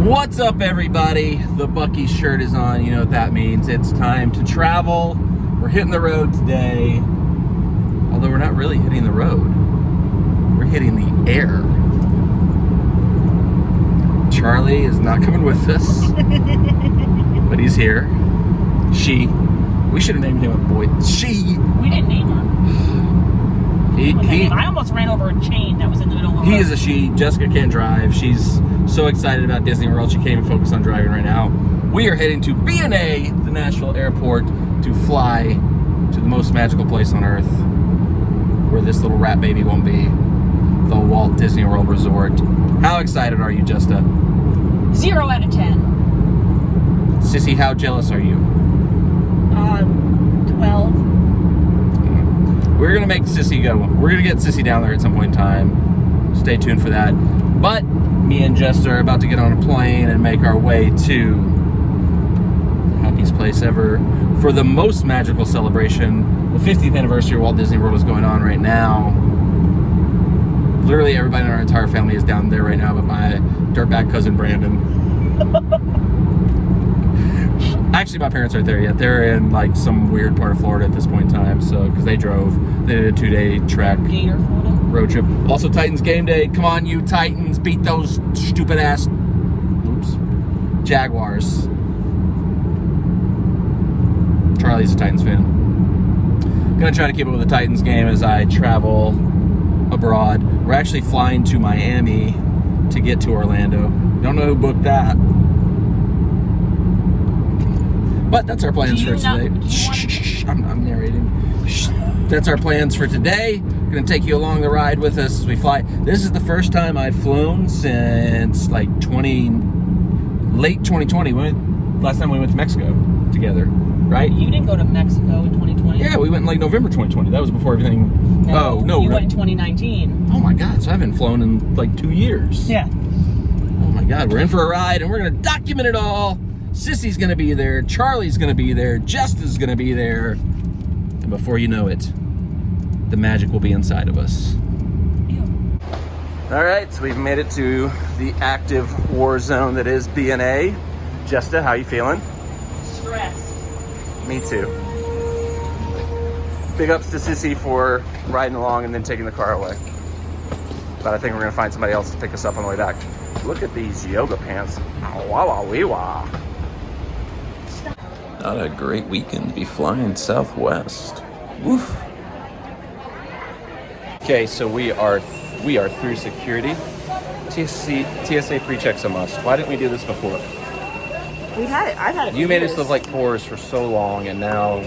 What's up, everybody? The Bucky shirt is on. You know what that means. It's time to travel. We're hitting the road today. Although we're not really hitting the road. We're hitting the air. Charlie is not coming with us. But he's here. She. We should have named him a boy. She. We didn't name her. I almost ran over a chain that was in the middle of the road. He is a she. Jessica can't drive. She's so excited about Disney World, she can't even focus on driving right now. We are heading to B&A, the Nashville airport, to fly to the most magical place on earth, where this little rat baby won't be, the Walt Disney World Resort. How excited are you, Jesta? 0 out of 10. Sissy, how jealous are you? 12. We're gonna make Sissy go. We're gonna get Sissy down there at some point in time. Stay tuned for that. But me and Jesta are about to get on a plane and make our way to the happiest place ever for the most magical celebration. The 50th anniversary of Walt Disney World is going on right now. Literally everybody in our entire family is down there right now, but my dirtbag cousin Brandon. Actually, my parents aren't there yet. They're in like some weird part of Florida at this point in time. So, because they drove, they did a 2-day trek road trip. Also, Titans game day. Come on, you Titans, beat those stupid ass, Jaguars. Charlie's a Titans fan. Gonna try to keep up with the Titans game as I travel abroad. We're actually flying to Miami to get to Orlando. Don't know who booked that. But that's our plans for today. I'm narrating. That's our plans for today. Gonna take you along the ride with us as we fly. This is the first time I've flown since like late 2020. Last time we went to Mexico together, right? You didn't go to Mexico in 2020. Yeah, we went in like November 2020. That was before everything. No, you went in 2019. Oh my God! So I haven't flown in like 2 years. Yeah. Oh my God! We're in for a ride, and we're gonna document it all. Sissy's gonna be there, Charlie's gonna be there, Jesta's gonna be there, and before you know it, the magic will be inside of us. All right, so we've made it to the active war zone that is B&A. Jesta, how you feeling? Stressed. Me too. Big ups to Sissy for riding along and then taking the car away. But I think we're gonna find somebody else to pick us up on the way back. Look at these yoga pants. Wah-wah-wee-wah. Not a great weekend to be flying Southwest. Woof. Okay, so we are through security. TSA pre-check's a must. Why didn't we do this before? We've had it. I've had it. You made us look like poors for so long, and now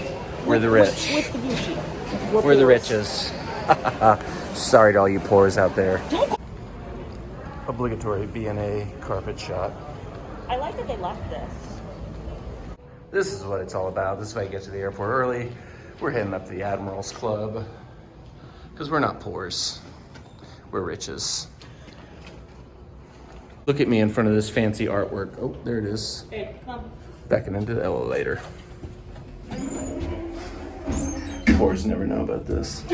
we're the rich. With the Gucci. We're the riches. Sorry to all you poors out there. Obligatory B&A carpet shot. I like that they left this. This is what it's all about. This is why you get to the airport early. We're heading up to the Admirals Club. Because we're not poors. We're riches. Look at me in front of this fancy artwork. Oh, there it is. Hey, come. Backing into the elevator. Poors never know about this.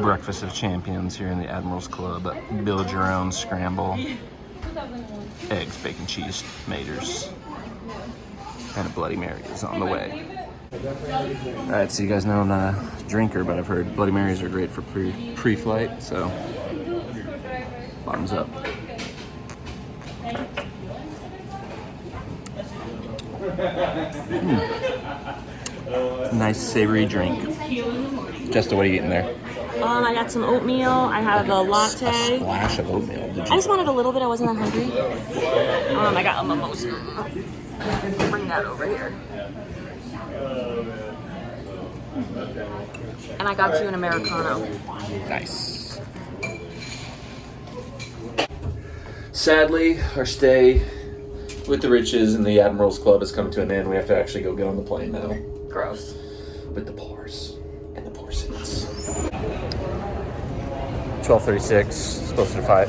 Breakfast of Champions here in the Admirals Club. Build your own scramble. Eggs, bacon, cheese, maters. And a Bloody Mary is on the way. All right, so you guys know I'm not a drinker, but I've heard Bloody Marys are great for pre-flight, so bottoms up. Nice savory drink. Jesta, what are you eating there? I got some oatmeal. I have a latte. A splash of oatmeal. Did you? I just wanted a little bit. I wasn't that hungry. I got a mimosa. Bring that over here. And I got you an Americano. Nice. Sadly, our stay with the riches in the Admirals Club has come to an end. We have to actually go get on the plane now. Gross. With the poors and the poor seats. 12:36, supposed to depart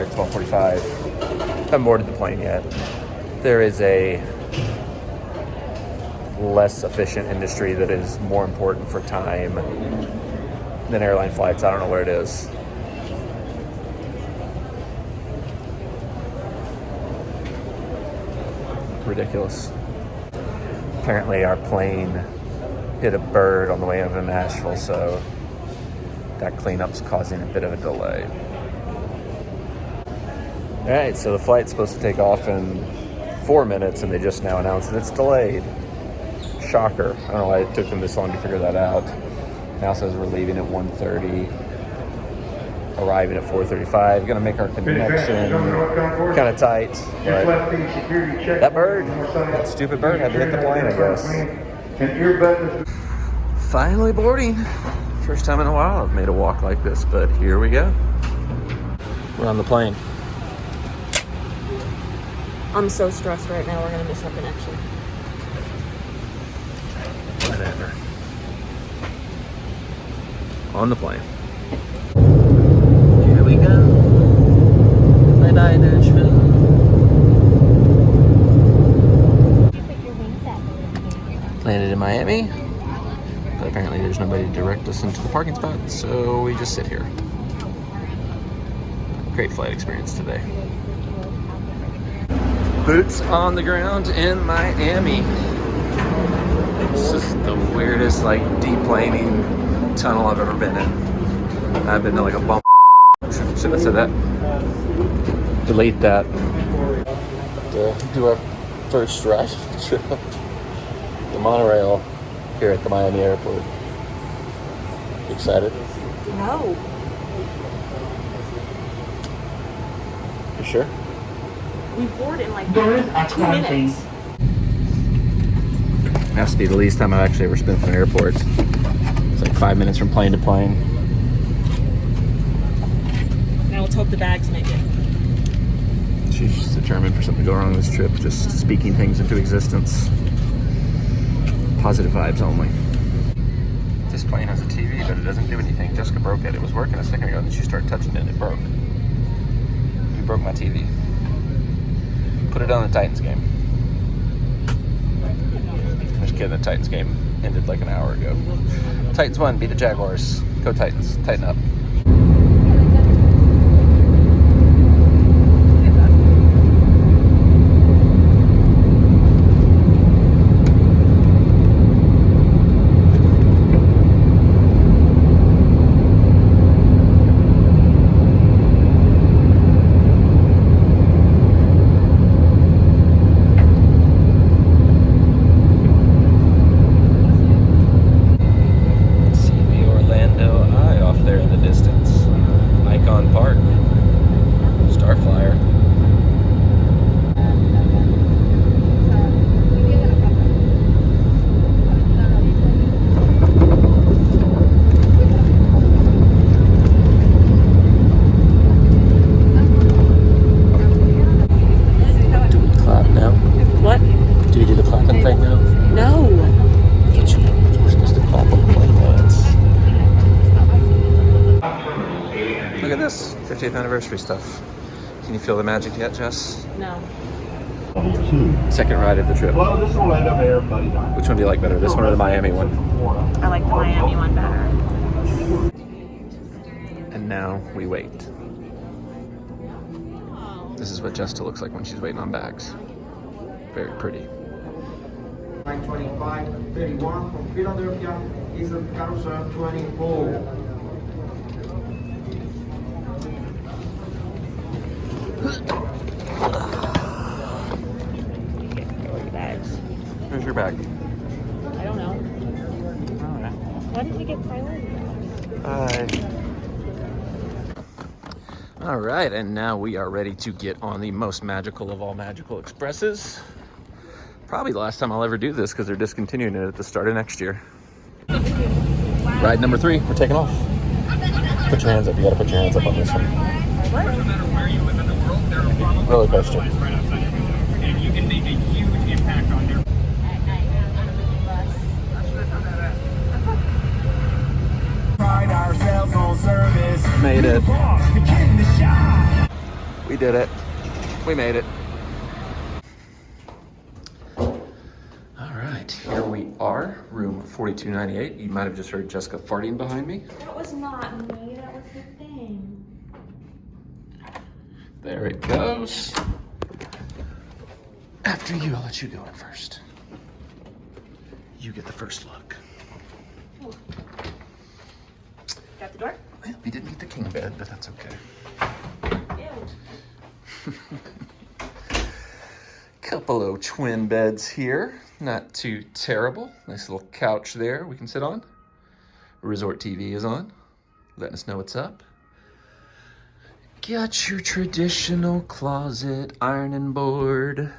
at 12:45. Haven't boarded the plane yet. There is a less efficient industry that is more important for time than airline flights. I don't know what it is. ridiculous. Apparently our plane hit a bird on the way over to Nashville, so that cleanup's causing a bit of a delay. All right, so the flight's supposed to take off in 4 minutes, and they just now announced that it's delayed. Shocker. I don't know why it took them this long to figure that out. Now says we're leaving at 1:30, arriving at 4:35. Gonna make our connection kind of tight, but that bird, that stupid bird had to hit the plane, I guess. Finally boarding. First time in a while I've made a walk like this, but here we go. We're on the plane. I'm so stressed right now. We're gonna miss our connection. Whatever. On the plane. Here we go. Bye-bye, Nashville. Landed in Miami, but apparently there's nobody to direct us into the parking spot, so we just sit here. Great flight experience today. Boots on the ground in Miami. This is the weirdest, like, deplaning tunnel I've ever been in. I've been to like a bump. Should have said that. Delete that. To do our first drive trip. The monorail here at the Miami airport. Excited? No. You sure? We board in like 2 minutes. Has to be the least time I've actually ever spent in an airport. It's like 5 minutes from plane to plane. Now let's hope the bags make it. She's determined for something to go wrong this trip, just speaking things into existence. Positive vibes only. This plane has a TV, but it doesn't do anything. Jessica broke it. It was working a second ago, and then she started touching it, and it broke. You broke my TV. Put it on the Titans game. I'm just kidding, the Titans game ended like an hour ago. Titans won, beat the Jaguars. Go Titans, tighten up. Look at this, 50th anniversary stuff. Can you feel the magic yet, Jess? No. Second ride of the trip. Well, this will end up there, buddy. Which one do you like better, this one or the Miami one? I like the Miami one better. And now we wait. This is what Jesta looks like when she's waiting on bags. Very pretty. 925-31 from Philadelphia is a carousel 24. Where's your bag? I don't know. Alright. Why did you get priority? Bye. Alright, and now we are ready to get on the most magical of all magical expresses. Probably the last time I'll ever do this because they're discontinuing it at the start of next year. Ride number 3, we're taking off. Put your hands up, you gotta put your hands up on this one. What? Roller coaster. And you can make a huge impact on their Pride ourselves on service. Made it. Boss, the kid in the shop. We did it. We made it. All right, here we are, room 4298. You might have just heard Jessica farting behind me. That was not me, that was the thing. There it goes. After you, I'll let you go in first. You get the first look. Got the door? Well, we didn't get the king bed, but that's okay. Ew. Couple of twin beds here. Not too terrible. Nice little couch there we can sit on. Resort TV is on, letting us know what's up. Got your traditional closet, ironing board,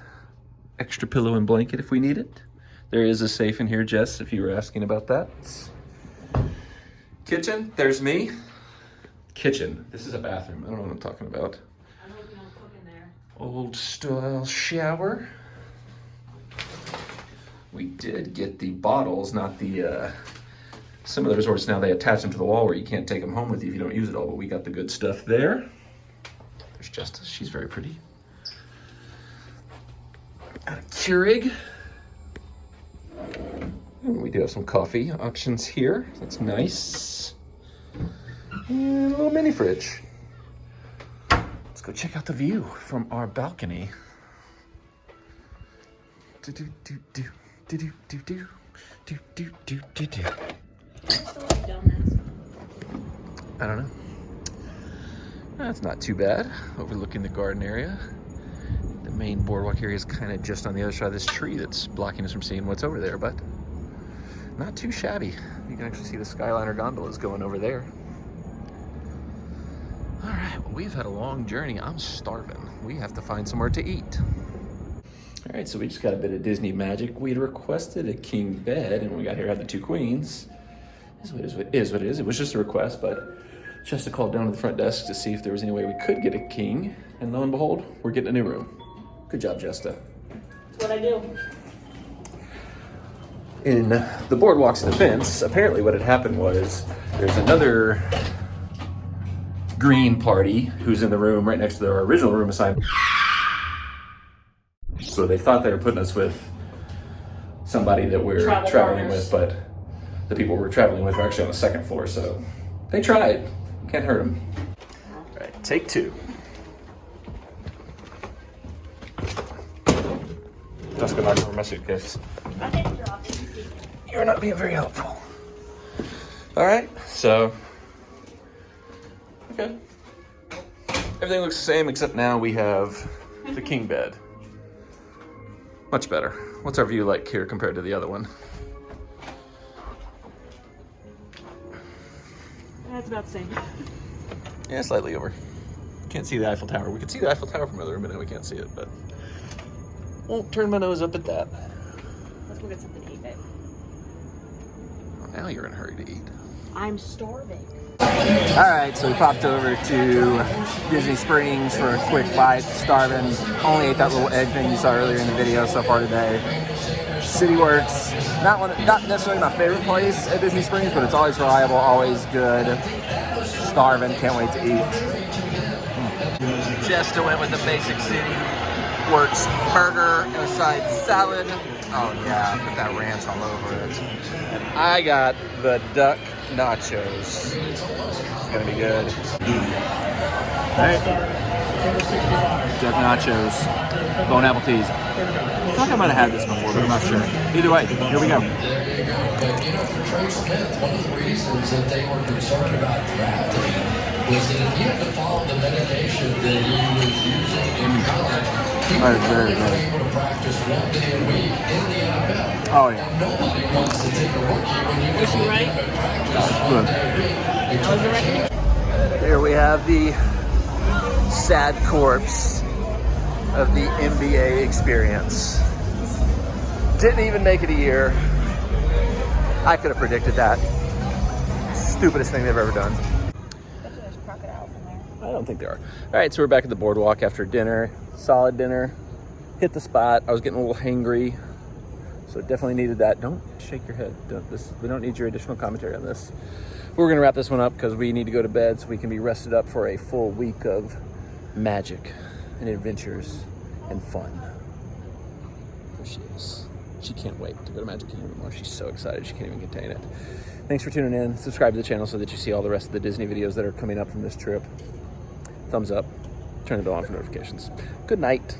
extra pillow and blanket if we need it. There is a safe in here, Jess, if you were asking about that. Kitchen, there's me. Kitchen, this is a bathroom. I don't know what I'm talking about. I'm hoping I'll cook in there. Old style shower. We did get the bottles, not the, some of the resorts now they attach them to the wall where you can't take them home with you if you don't use it all, but we got the good stuff there. There's Jesta, she's very pretty. Got a Keurig. And we do have some coffee options here. That's nice. And a little mini fridge. Let's go check out the view from our balcony. Do do do do do do do do do do do do do. I don't know. That's not too bad. Overlooking the garden area. The main boardwalk area is kind of just on the other side of this tree that's blocking us from seeing what's over there, but not too shabby. You can actually see the Skyliner gondolas going over there. All right, well, we've had a long journey. I'm starving. We have to find somewhere to eat. All right, so we just got a bit of Disney magic. We'd requested a king bed, and when we got here, had the two queens. It is what it is. It was just a request, but Jesta called down to the front desk to see if there was any way we could get a king, and lo and behold, we're getting a new room. Good job, Jesta. That's what I do. In the Boardwalk's defense, apparently what had happened was there's another green party who's in the room right next to their original room assigned. So they thought they were putting us with somebody that we're traveling with, but the people we're traveling with are actually on the second floor, so they tried. Can't hurt them. All right, take two. Jessica knocked over my suitcase. You're not being very helpful. All right, so, okay. Everything looks the same except now we have the king bed. Much better. What's our view like here compared to the other one? That's about the same. Yeah, slightly over. Can't see the Eiffel Tower. We could see the Eiffel Tower from the other room, but now we can't see it, but won't turn my nose up at that. Let's go get something to eat, babe. Well, now you're in a hurry to eat. I'm starving. All right, so we popped over to Disney Springs for a quick bite, starving. Only ate that little egg thing you saw earlier in the video so far today. CityWorks, not necessarily my favorite place at Disney Springs, but it's always reliable, always good. Starving, can't wait to eat. Jesta went with the basic CityWorks burger and a side salad. Oh yeah, put that ranch all over it. And I got the duck nachos. It's gonna be good. Alright. Duck nachos. Bone apple teas. I feel like I might have had this before, but I'm not sure. Either way, here we go. One of the reasons that they were concerned about gravity was that if you had to follow the medication that he was using in college, he was very able to practice 1 day a week in the NFL. Oh yeah. Nobody wants to take a rookie when you Was she right? Good. That was the record? Here we have the sad corpse of the NBA experience. Didn't even make it a year. I could have predicted that. Stupidest thing they've ever done. There's crocodiles in there. I don't think there are. All right, so we're back at the Boardwalk after dinner. Solid dinner. Hit the spot. I was getting a little hangry, so definitely needed that. Don't shake your head. We don't need your additional commentary on this. We're gonna wrap this one up because we need to go to bed so we can be rested up for a full week of magic and adventures and fun. There she is. She can't wait to go to Magic Kingdom anymore. She's so excited she can't even contain it. Thanks for tuning in. Subscribe to the channel so that you see all the rest of the Disney videos that are coming up from this trip. Thumbs up. Turn the bell on for notifications. Good night.